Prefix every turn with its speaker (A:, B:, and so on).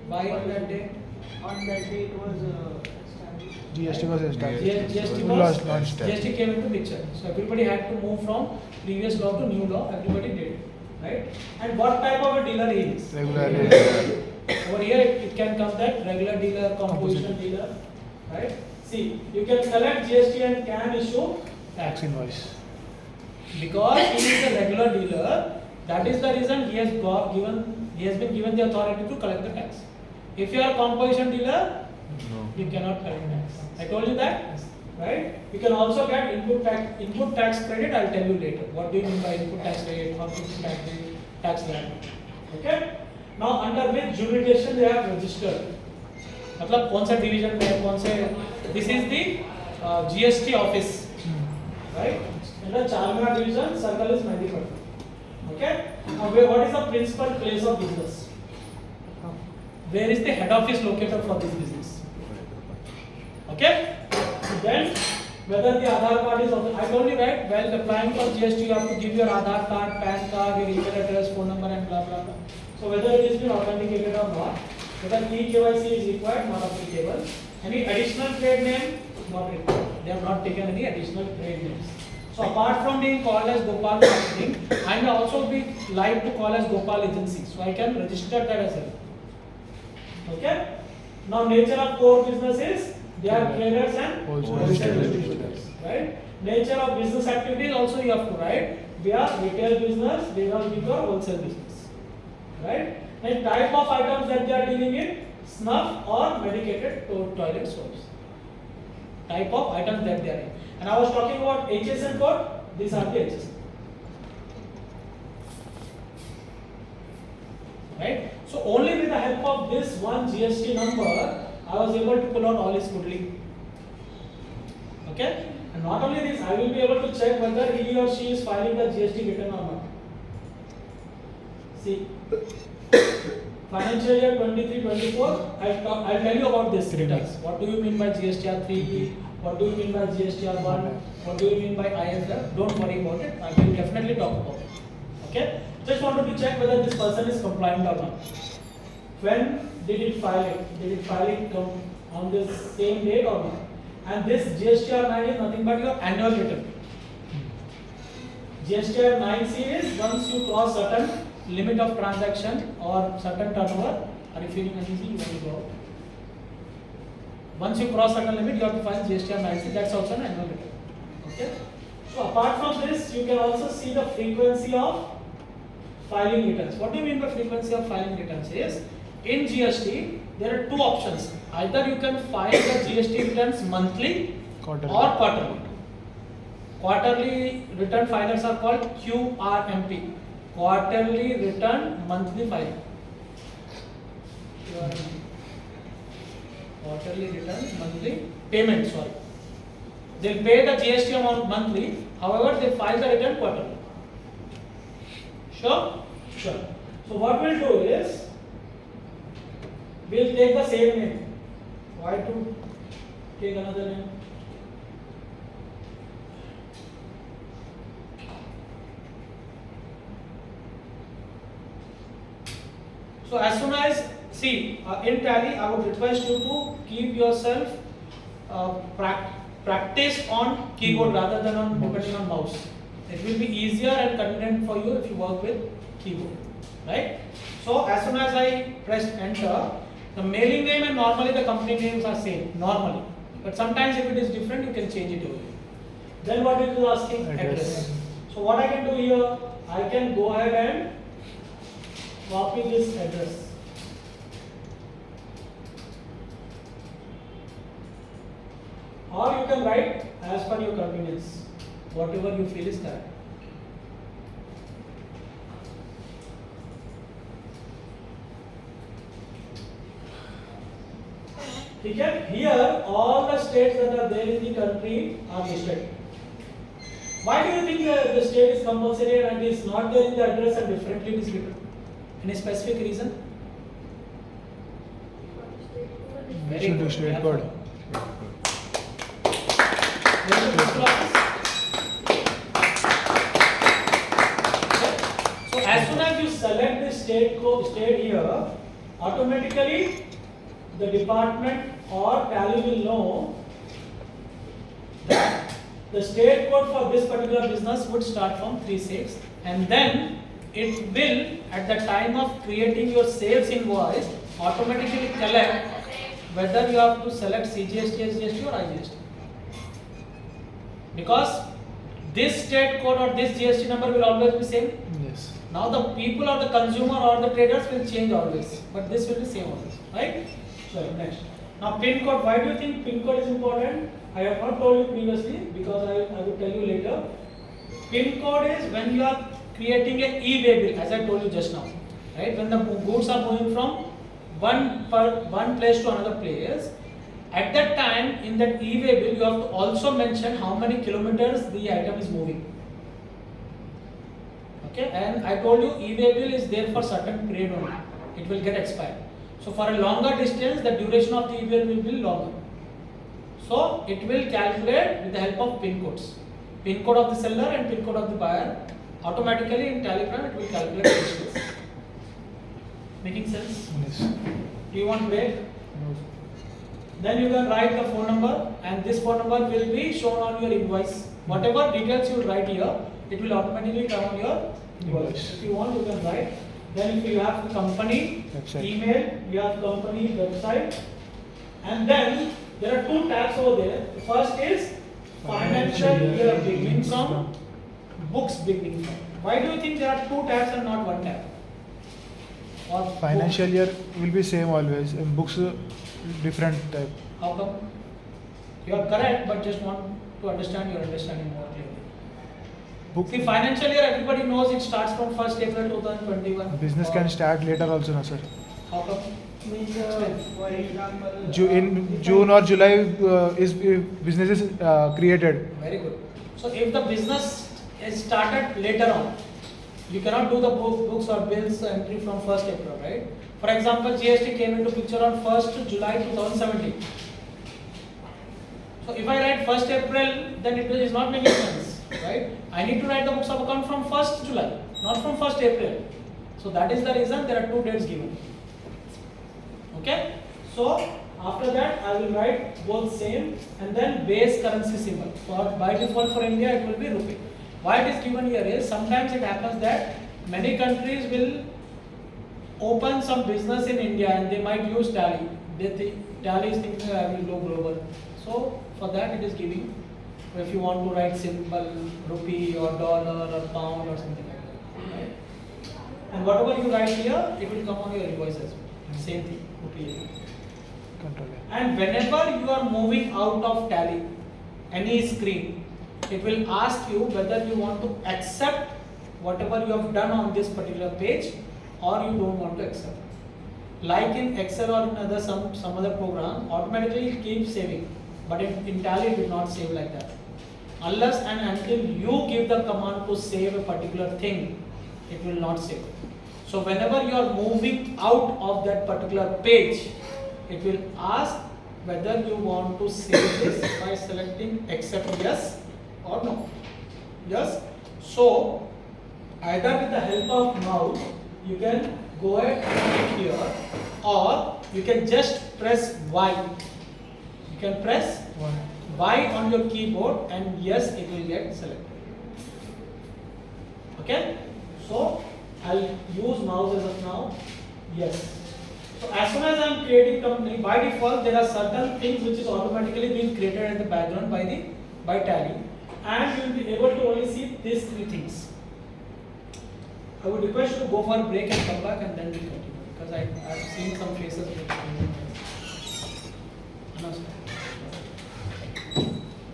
A: Why on that day?
B: On that day it was
C: GST was established.
A: GST came into picture. So everybody had to move from previous law to new law. Everybody did, right? And what type of a dealer he is?
C: Regular dealer.
A: Over here it can come that regular dealer, composition dealer, right? See, you can collect GST and can issue
C: Tax invoice.
A: because he is a regular dealer. That is the reason he has been given the authority to collect the tax. If you are a composition dealer, you cannot collect tax. I told you that, right? You can also get input tax credit. I'll tell you later. What do you mean by input tax credit? How to tax that? Okay. Now under which jurisdiction they have registered? मतलब कौन सा division में कौन से? This is the GST office, right? And the Charminar division circle is Mehndipatnam. Okay. Now what is the principal place of business? Where is the head office located for this business? Okay. Then whether the Aadhaar card is also, I told you right, while applying for GST you have to give your Aadhaar card, PAN card, your email address, phone number and blah blah blah. So whether it is been authenticated or not, whether e-KYC is required, not applicable. Any additional trade name, not required. They have not taken any additional trade names. So apart from being called as Gopal Marketing, I may also be like to call as Gopal Agency. So I can register that as well. Okay. Now nature of core business is they are traders and wholesale distributors, right? Nature of business activities also you have to write. They are retail business, they are wholesale business, right? And type of items that they are dealing in, snuff or medicated toilet soaps. Type of items that they are in. And I was talking about HSN code. These are the HSN. Right? So only with the help of this one GST number, I was able to pull out all his goodly. Okay? And not only this, I will be able to check whether he or she is filing the GST return or not. See, financial year 23-24, I'll tell you about this returns. What do you mean by GSTR 3? What do you mean by GSTR 1? What do you mean by IFR? Don't worry about it. I will definitely talk about it. Okay? Just wanted to check whether this person is compliant or not. When did it file it? Did it file it on the same date or not? And this GSTR 9 is nothing but your annual return. GSTR 9C is once you cross certain limit of transaction or certain turnover. Are you feeling uneasy? You want to go out? Once you cross certain limit, you have to file GSTR 9C. That's also an annual return. Okay. So apart from this, you can also see the frequency of filing returns. What do you mean by frequency of filing returns? Is in GST there are two options. Either you can file the GST returns monthly or quarterly. Quarterly return filers are called QRMP. Quarterly return monthly filing. Quarterly return monthly payment. Sorry, they'll pay the GST amount monthly. However, they file the return quarterly. Sure? Sure. So what we'll do is, we'll take the same name. Why to take another name? So as soon as, see, in Tally, I would request you to keep yourself practice on keyboard rather than on depending on mouse. It will be easier and convenient for you if you work with keyboard, right? So as soon as I press enter, the mailing name and normally the company names are same, normally. But sometimes if it is different, you can change it over here. Then what it is asking? Address. So what I can do here, I can go ahead and copy this address. Or you can write as per your convenience. Whatever you feel is correct. Okay? Here, all the states that are there in the country are listed. Why do you think the state is compulsory and it is not there in the address and differently it is written? Any specific reason? Very good.
C: State code.
A: So as soon as you select the state here, automatically the department or Tally will know that the state code for this particular business would start from 36, and then it will, at the time of creating your sales invoice, automatically collect whether you have to select CGST, SGST or IGST. Because this state code or this GST number will always be same.
C: Yes.
A: Now the people or the consumer or the traders will change always, but this will be same always, right? So next. Now pin code. Why do you think pin code is important? I have not told you previously because I will tell you later. Pin code is when you are creating a e-way bill, as I told you just now, right? When the goods are moving from one place to another place, at that time in that e-way bill you have to also mention how many kilometers the item is moving. Okay, and I told you e-way bill is there for certain period only. It will get expired. So for a longer distance, the duration of the e-way bill will be longer. So it will calculate with the help of pin codes. Pin code of the seller and pin code of the buyer. Automatically in Telegram it will calculate this. Making sense?
C: Yes.
A: Do you want break?
C: No.
A: Then you can write the phone number, and this phone number will be shown on your invoice. Whatever details you write here, it will automatically come on your invoice.
C: Invoice.
A: If you want, you can write. Then if you have company,
C: Website.
A: email, you have company website, and then there are two tabs over there. The first is financial year beginning from, books beginning from. Why do you think there are two tabs and not one tab? Or
C: Financial year will be same always. In books, different type.
A: How come? You are correct, but just want to understand your understanding more clearly.
C: Book
A: See, financial year, everybody knows it starts from 1st April 2021.
C: business
A: Or
C: can start later also, no sir.
A: How come?
B: Means, for example,
C: In June or July is business is created.
A: Very good. So if the business is started later on, you cannot do the books or bills entry from 1st April, right? For example, GST came into picture on 1st July 2017. So if I write 1st April, then it is not making sense, right? I need to write the books of account from 1st July, not from 1st April. So that is the reason there are two dates given. Okay? So after that, I will write both same and then base currency symbol. For by default for India, it will be rupee. Why it is given here is sometimes it happens that many countries will open some business in India and they might use Tally. They think Tally is thinking I will go global. So for that it is giving. If you want to write symbol rupee or dollar or pound or something like that, right? And whatever you write here, it will come on your invoice as well. Same thing, rupee.
C: Control.
A: And whenever you are moving out of Tally, any screen, it will ask you whether you want to accept whatever you have done on this particular page or you don't want to accept. Like in Excel or in other some other program, automatically it keeps saving. But in Tally it will not save like that. Unless and until you give the command to save a particular thing, it will not save. So whenever you are moving out of that particular page, it will ask whether you want to save this by selecting accept yes or no. Yes. So either with the help of mouse, you can go ahead and click here, or you can just press Y. You can press Y on your keyboard and yes, it will get selected. Okay? So I'll use mouse as of now. Yes. So as soon as I am creating company, by default there are certain things which is automatically being created in the background by Tally, and you will be able to only see these three things. I would request you to go for a break and come back and then we continue, because I have seen some faces.